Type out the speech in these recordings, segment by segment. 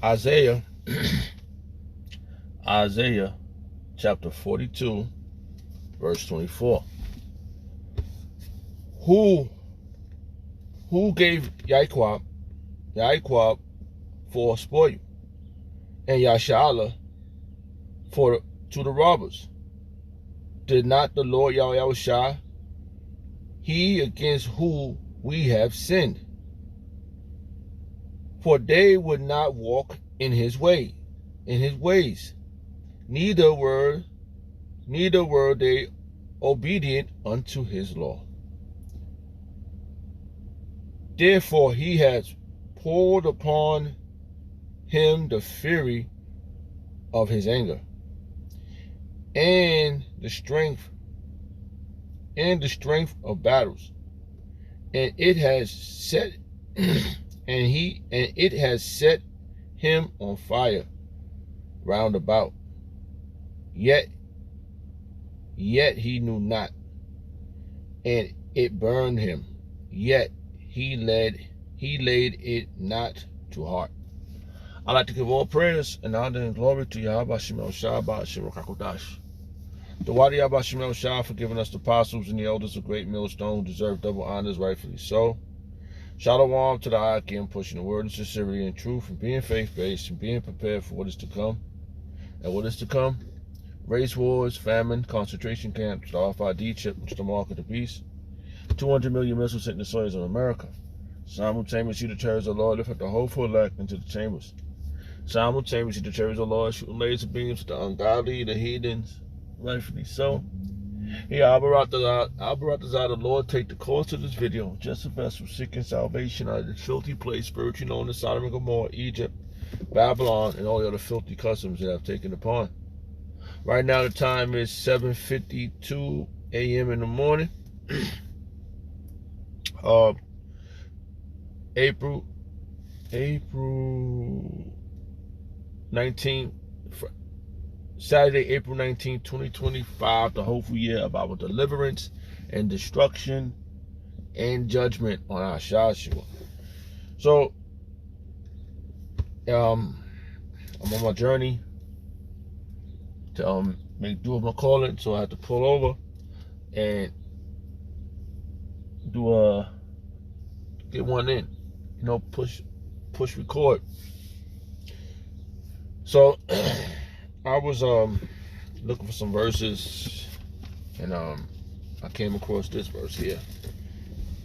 Isaiah, Isaiah chapter 42, verse 24. Who gave Yaquab for spoil, and Yashala to the robbers? Did not the Lord Yahweh, he against whom we have sinned? For they would not walk in his ways, neither were they obedient unto his law. Therefore he has poured upon him the fury of his anger, and the strength of battles, and it has set it has set him on fire round about. Yet he knew not, and it burned him. Yet he laid it not to heart. I like to give all praise and honor and glory to Yahweh Shemel Shah Ba'ashem Rakakodash. The Wadi Yahweh Shemel Shah for giving us the apostles and the elders of great millstone who deserve double honors, rightfully so. Shalom to the Akim, pushing the word in sincerity and truth, and being faith-based and being prepared for what is to come. And what is to come? Race wars, famine, concentration camps, the RFID chip, which is the mark of the beast, 200 million missiles hitting the soils of America. Simultaneously, the terrors of the Lord lift up the hopeful elect into the chambers. Simultaneously, the terrors of the Lord shooting laser beams at the ungodly, the heathens, rightfully so. Here, Albaratazar, the Lord, take the course of this video, just a vessel seeking salvation out of the filthy place, spiritually known as Sodom and Gomorrah, Egypt, Babylon, and all the other filthy customs that I've taken upon. Right now, the time is 7:52 a.m. in the morning. April 19th, Saturday, April 19th, 2025, the hopeful year of our deliverance and destruction and judgment on our Joshua. So, I'm on my journey to make do with my calling, so I had to pull over and get one in, push record. So I was looking for some verses, and I came across this verse here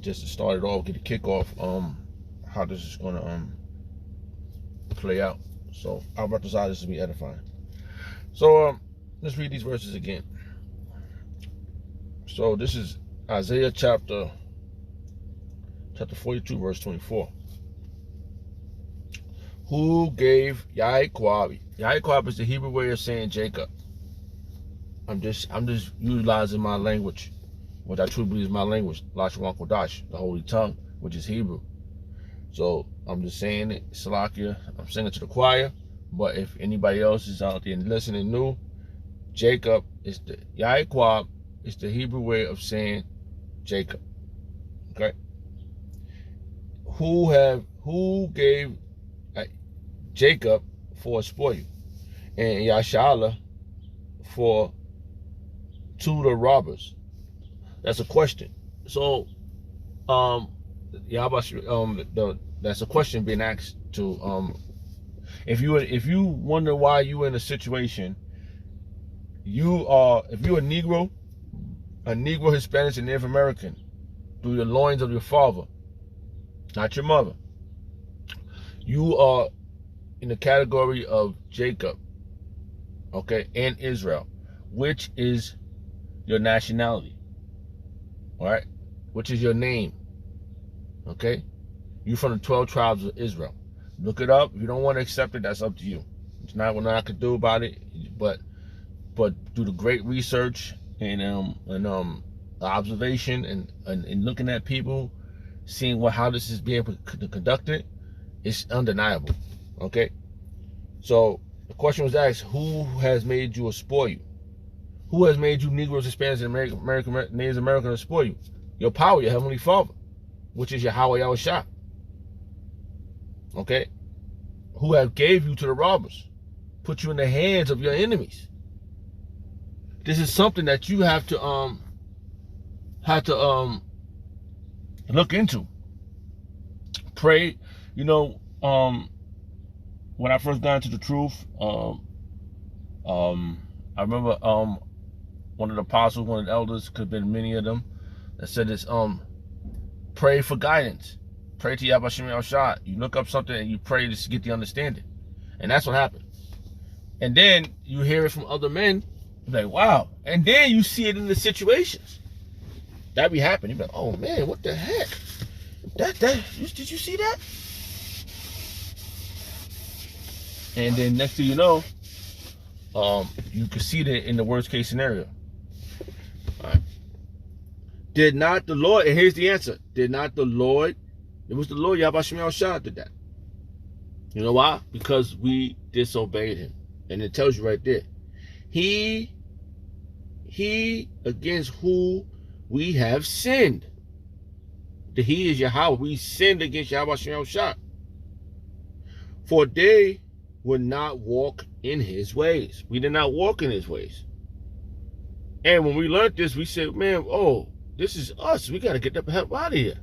just to start it off, get a kickoff how this is gonna play out. So I'll decide this to be edifying. So let's read these verses again. So this is Isaiah chapter 42, verse 24. Who gave Yaquab? Yaquab is the Hebrew way of saying Jacob. I'm just utilizing my language, what I truly believe is my language, Lashwan Kodash, the Holy Tongue, which is Hebrew. So I'm just saying it, Salakia. I'm singing to the choir. But if anybody else is out there listening new, Jacob is the Yaquab is the Hebrew way of saying Jacob. Okay. Who gave Jacob for a spoil, and Yashala to the robbers? That's a question. So, that's a question being asked to if you wonder why you in a situation, if you're a Negro, Hispanic, and Native American, through the loins of your father, not your mother, you are in the category of Jacob, okay, and Israel, which is your nationality, all right, which is your name, okay? You're from the 12 tribes of Israel. Look it up. If you don't want to accept it, that's up to you. It's not what I could do about it, but do the great research and observation and looking at people, seeing how this is being conducted, it's undeniable. Okay, so the question was asked: who has made you a spoil? Who has made you Negroes, Hispanics, and Native American a spoil? Your power, your heavenly Father, which is Yahweh Yahushua. Okay, who have gave you to the robbers, put you in the hands of your enemies. This is something that you have to look into. Pray. You know, when I first got into the truth, I remember one of the apostles, one of the elders, could have been many of them, that said this, pray for guidance. Pray to Yahweh Shem Shah. You look up something and you pray to get the understanding. And that's what happened. And then you hear it from other men, like, wow. And then you see it in the situations. That be happening. You're like, oh man, what the heck? Did you see that? And then next thing you know, you can see that in the worst case scenario. All right. Did not the Lord, and here's the answer, did not the Lord, it was the Lord Yahweh Shem Shah did that. You know why? Because we disobeyed him. And it tells you right there. He against who we have sinned. The he is Yahweh. We sinned against Yahweh Shem Shah. For they would not walk in his ways. We did not walk in his ways. And when we learned this, we said, man, oh, this is us. We got to get the hell out of here.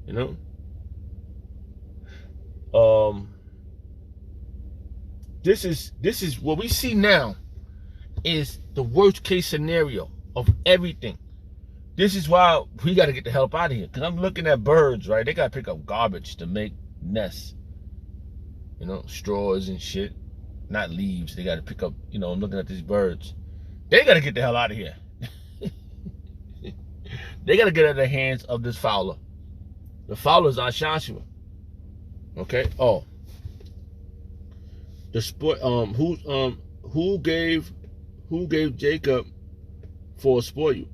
You know? This is what we see now is the worst case scenario of everything. This is why we got to get the hell out of here. Because I'm looking at birds, right? They got to pick up garbage to make nests. You know, straws and shit. Not leaves. They got to pick up, you know, I'm looking at these birds. They got to get the hell out of here. They got to get out of the hands of this fowler. The fowler is our Joshua. Okay? Oh. The sport, who gave Jacob for a spoil,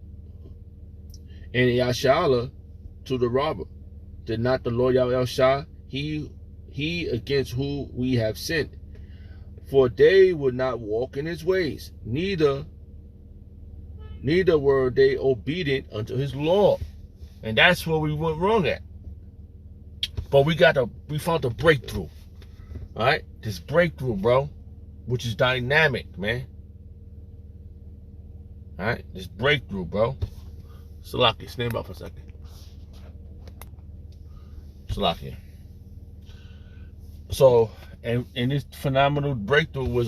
and Yashala to the robber? Did not the Lord Yahweh Shah, he against who we have sinned? For they would not walk in his ways, neither were they obedient unto his law. And that's where we went wrong at. But we found a breakthrough. All right, this breakthrough, bro, which is dynamic, man. All right, this breakthrough, bro. Salaki, stand by for a second. Salaki. So, and this phenomenal breakthrough was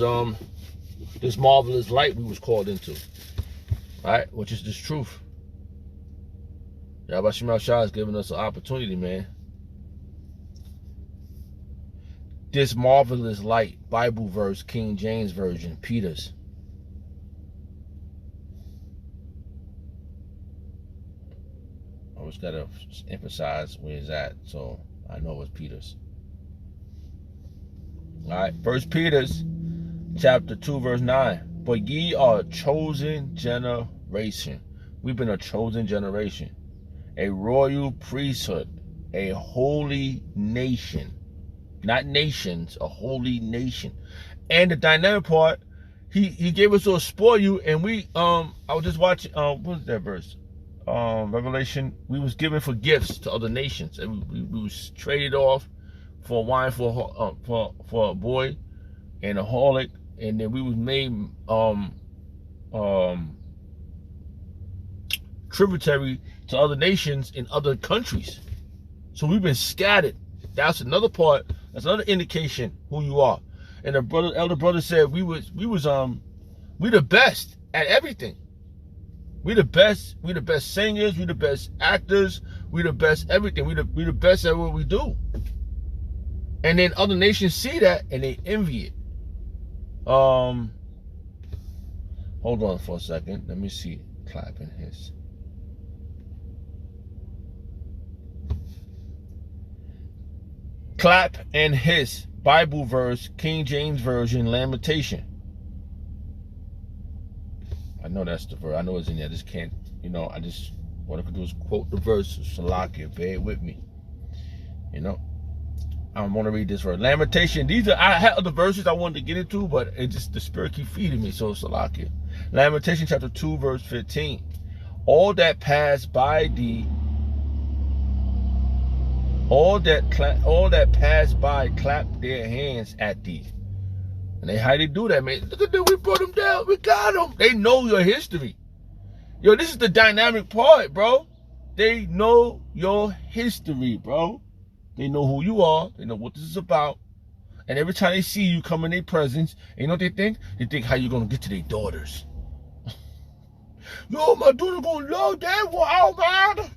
this marvelous light we was called into. All right, which is this truth. Yahweh Shem Shah has given us an opportunity, man. This marvelous light, Bible verse, King James Version, Peter's. I always got to emphasize where it's at, so I know it's Peter's. All right, 1 Peter's chapter 2, verse 9. But ye are a chosen generation. We've been a chosen generation. A royal priesthood, a holy nation. Not nations, a holy nation. And the dynamic part, he gave us a spoil you, and we I was just watching what was that verse? Revelation. We was given for gifts to other nations, and we was traded off for wine for a boy and a harlot, and then we was made tributary to other nations in other countries. So we've been scattered. That's another part. That's another indication who you are. And the elder brother said we the best at everything. We the best singers, we the best actors, we the best everything. We the best at what we do. And then other nations see that and they envy it. Hold on for a second. Let me see. Clapping his. Clap and hiss, Bible verse, King James Version, Lamentation. I know that's the verse. I know it's in there. I just can't, you know, what I could do is quote the verse. Salakia, bear with me. You know, I want to read this verse. Lamentation. I had other verses I wanted to get into, but it just, the Spirit keep feeding me. So Salakia. Lamentation chapter 2, verse 15. All that pass by thee All that passed by clapped their hands at thee. And how they do that, man? Look at them, we brought them down, we got them. They know your history. Yo, this is the dynamic part, bro. They know your history, bro. They know who you are. They know what this is about. And every time they see you come in their presence, you know what they think? They think how you going to get to their daughters. Yo, my daughter going to love that. Wow, man.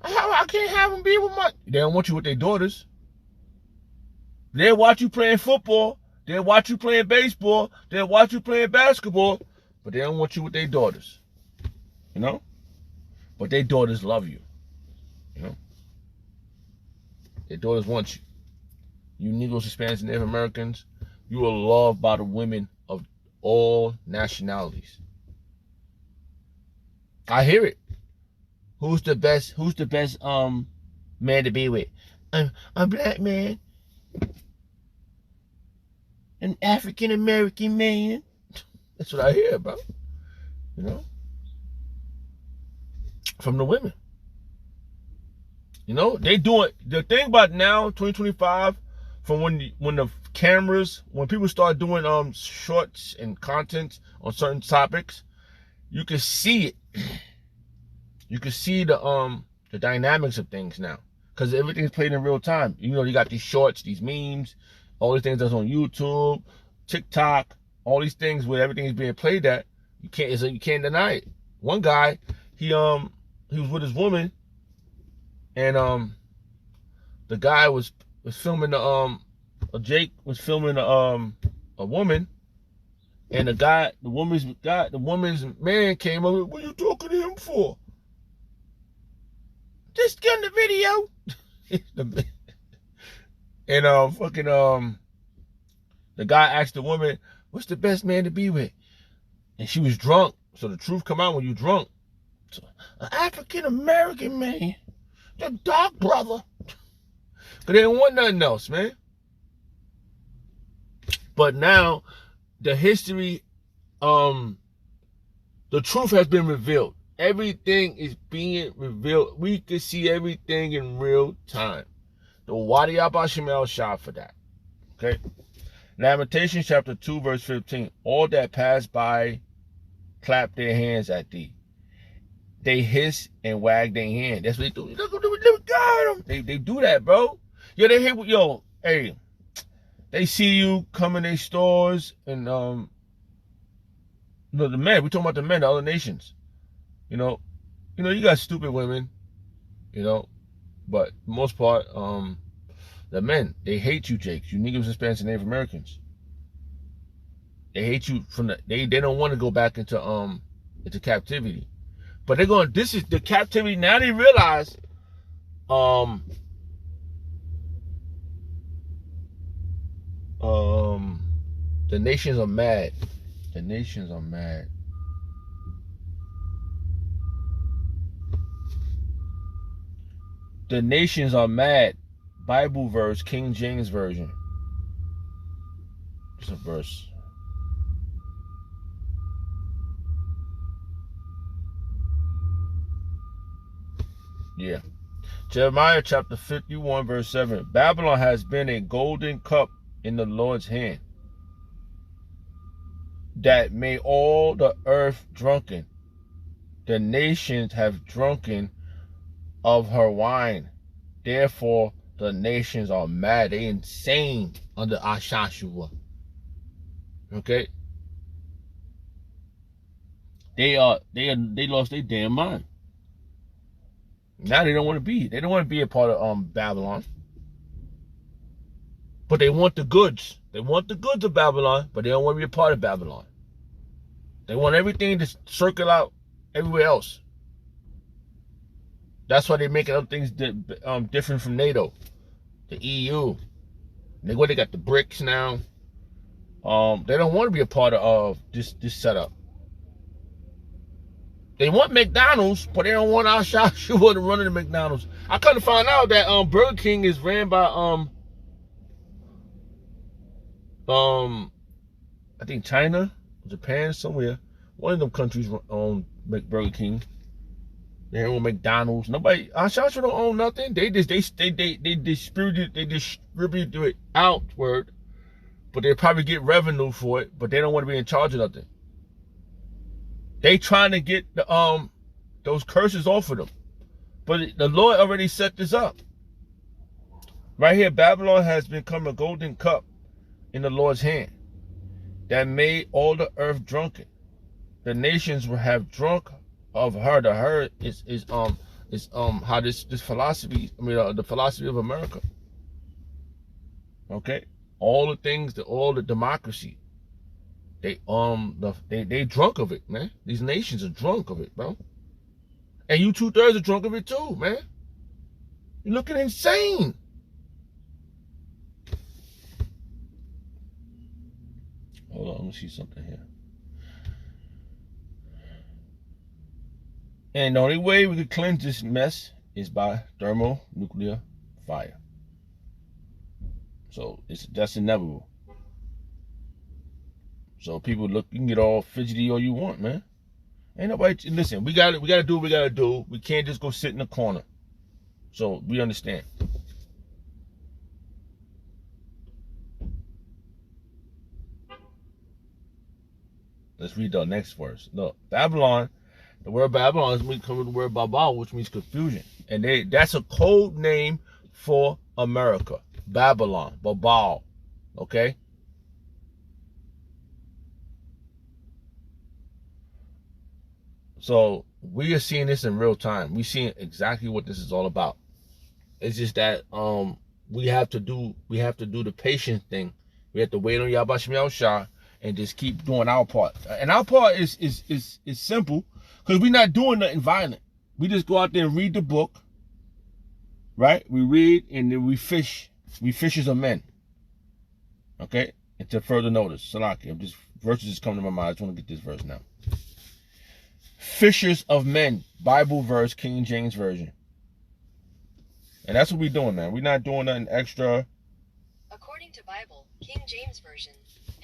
I can't have them be with my... They don't want you with their daughters. They'll watch you playing football. They'll watch you playing baseball. They'll watch you playing basketball. But they don't want you with their daughters. You know? But their daughters love you. You know? Their daughters want you. You Negroes, Hispanics, and Native Americans, you are loved by the women of all nationalities. I hear it. Who's the best man to be with? A black man. An African American man. That's what I hear, bro. You know? From the women. You know, they do it. The thing about now, 2025, from when the cameras, when people start doing shorts and content on certain topics, you can see it. You can see the dynamics of things now, because everything's played in real time. You know, you got these shorts, these memes, all these things that's on YouTube, TikTok, all these things where everything is being played at. You can't deny it. One guy, he was with his woman, and the guy was filming Jake was filming a woman, and the woman's man came over. What are you talking to him for? Just get in the video. And the guy asked the woman, "What's the best man to be with?" And she was drunk, so the truth come out when you drunk. So, an African American man, the dark brother. Cause they don't want nothing else, man. But now, the history, the truth has been revealed. Everything is being revealed. We can see everything in real time. The Wadi Abba Shemel shot for that. Okay? Lamentations chapter 2, verse 15. All that pass by clap their hands at thee. They hiss and wag their hand. That's what they do. Look, got them. They do that, bro. Yo, they hit with, yo, hey, they see you come in their stores and, the men, we're talking about the men, the other nations. You know, you got stupid women, but for the most part, the men, they hate you, Jakes, you Negroes, Hispanics, and Native Americans. They hate you they don't want to go back into captivity. But they're going, this is the captivity. Now they realize, the nations are mad. The nations are mad. The nations are mad. Bible verse, King James Version. It's a verse. Yeah. Jeremiah chapter 51, verse 7. Babylon has been a golden cup in the Lord's hand, that made all the earth drunken. The nations have drunken of her wine. Therefore, the nations are mad. They insane under Ashashua. Okay? They lost their damn mind. Now they don't want to be. They don't want to be a part of Babylon. But they want the goods. They want the goods of Babylon, but they don't want to be a part of Babylon. They want everything to circle out everywhere else. That's why they're making other things different from NATO, the EU. They got the BRICS now. They don't want to be a part of this setup. They want McDonald's, but they don't want our Joshua to run the McDonald's. I couldn't find out that Burger King is ran by I think China, Japan, somewhere. One of them countries own Burger King. They own McDonald's. Nobody, Joshua don't own nothing. They distribute it outward, but they probably get revenue for it, but they don't want to be in charge of nothing. They trying to get the those curses off of them. But the Lord already set this up. Right here, Babylon has become a golden cup in the Lord's hand that made all the earth drunken. The nations will have drunk of her. The her is how this philosophy, the philosophy of America. Okay? All the things, all the democracy. They drunk of it, man. These nations are drunk of it, bro. And you 2/3 are drunk of it too, man. You're looking insane. Hold on, let me see something here. And the only way we can cleanse this mess is by thermonuclear fire. So that's inevitable. So people look, you can get all fidgety all you want, man. Ain't nobody, listen, we gotta do what we gotta do. We can't just go sit in the corner. So we understand. Let's read the next verse. Look, Babylon, the word Babylon is coming from the word Babal, which means confusion. And that's a code name for America. Babylon, Babal. Okay? So we are seeing this in real time. We're seeing exactly what this is all about. It's just that we have to do the patient thing. We have to wait on Yahweh Shem Shah and just keep doing our part. And our part is simple, because we're not doing nothing violent. We just go out there and read the book, right? We read and then we fish. We fishers of men. Okay? And to further notice, Salaki, this verse is coming to my mind. I just want to get this verse now. Fishers of men, Bible verse, King James Version. And that's what we're doing, man. We're not doing nothing extra. According to Bible, King James Version,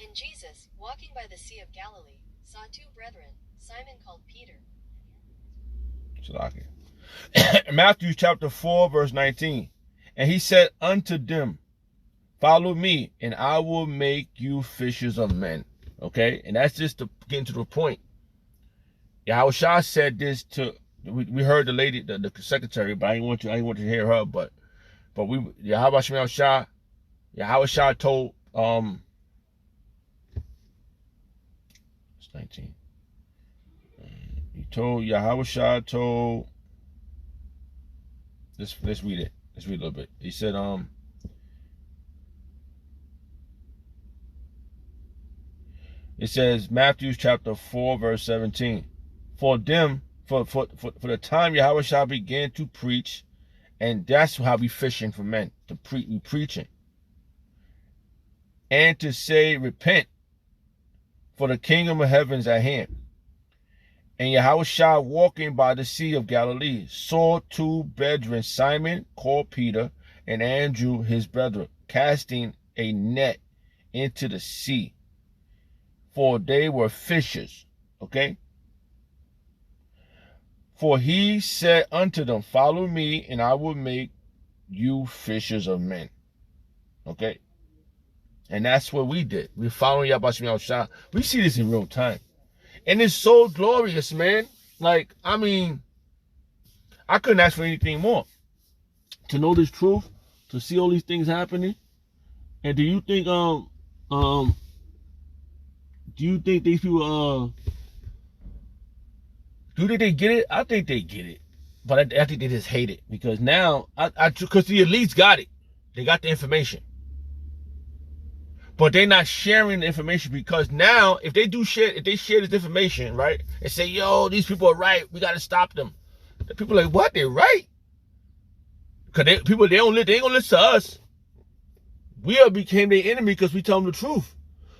and Jesus, walking by the Sea of Galilee, saw two brethren, Simon called Peter. Matthew chapter 4, verse 19. And he said unto them, follow me, and I will make you fishers of men. Okay? And that's just to get to the point. Yahweh Shah said this to, we heard the lady, the secretary, but I didn't want to hear her, but Yahweh Shah told, it's 19. He told, Yahweh Shah told, let's read it. Let's read a little bit. He said, it says, Matthew chapter 4, verse 17. For the time Yahweh Shah began to preach, and that's how we fishing for men, we preaching. And to say, repent, for the kingdom of heaven is at hand. And Yahweh Shah, walking by the Sea of Galilee, saw two brethren, Simon called Peter, and Andrew his brother, casting a net into the sea, for they were fishers. Okay? For he said unto them, follow me, and I will make you fishers of men. Okay? And that's what we did. We're following Yahweh Shem Shah. We see this in real time. And it's so glorious, man. Like, I mean, I couldn't ask for anything more. To know this truth, to see all these things happening. And do you think these people do they get it? I think they get it. But I think they just hate it. Because now, because the elites got it. They got the information. But they're not sharing the information, because now, if they share this information, right, and say, yo, these people are right, we got to stop them. The people are like, what? They're right? Because they ain't going to listen to us. We became their enemy because we tell them the truth.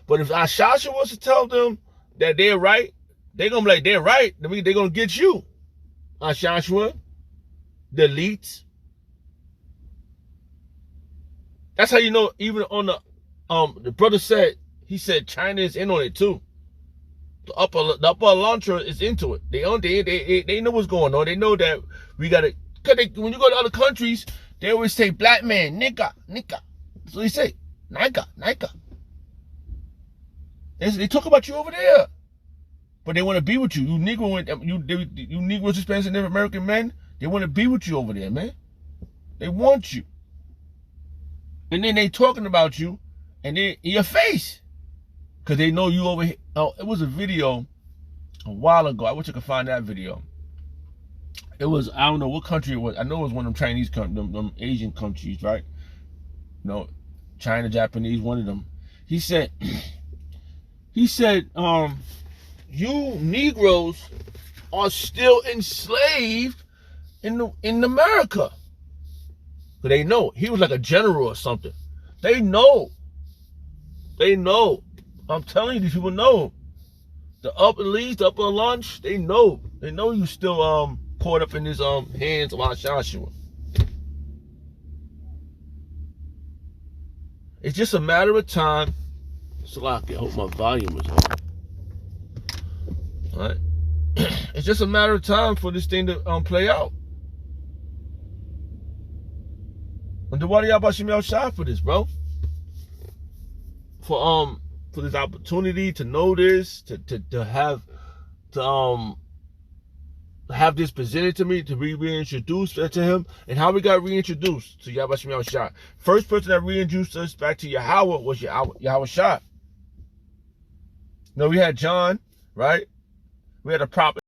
But if Ashasha was to tell them that they're right, they're going to be like, they're right. They're going to get you. Ashashua, the elites. That's how you know, even on the brother said, he said China is in on it too. The upper Elantra is into it. They know what's going on. They know that we gotta. Cause when you go to other countries, they always say black man, nigga. That's what they say, nigga. They talk about you over there, but they want to be with you. You Negroes, Hispanics, and Native American men. They want to be with you over there, man. They want you, and then they talking about you, and they in your face, cause they know you over here. Oh, it was a video a while ago. I wish I could find that video. It was, I don't know what country it was. I know it was one of them Chinese countries, them Asian countries, right? No, China, Japanese, one of them. He said, you Negroes are still enslaved in America. But they know. He was like a general or something. They know. I'm telling you, these people know. The upper leads, the upper lunch, they know. They know you still caught up in his hands of Joshua. It's just a matter of time. Salaki, I hope my volume is on. Alright. It's just a matter of time for this thing to play out. And why do y'all Bashim y'all shy for this, bro? For this opportunity to know this, to have this presented to me, to be reintroduced to him, and how we got reintroduced to Yahweh Shem Shah. First person that reintroduced us back to Yahweh was Yahweh Shah. No, we had John, right? We had a prophet.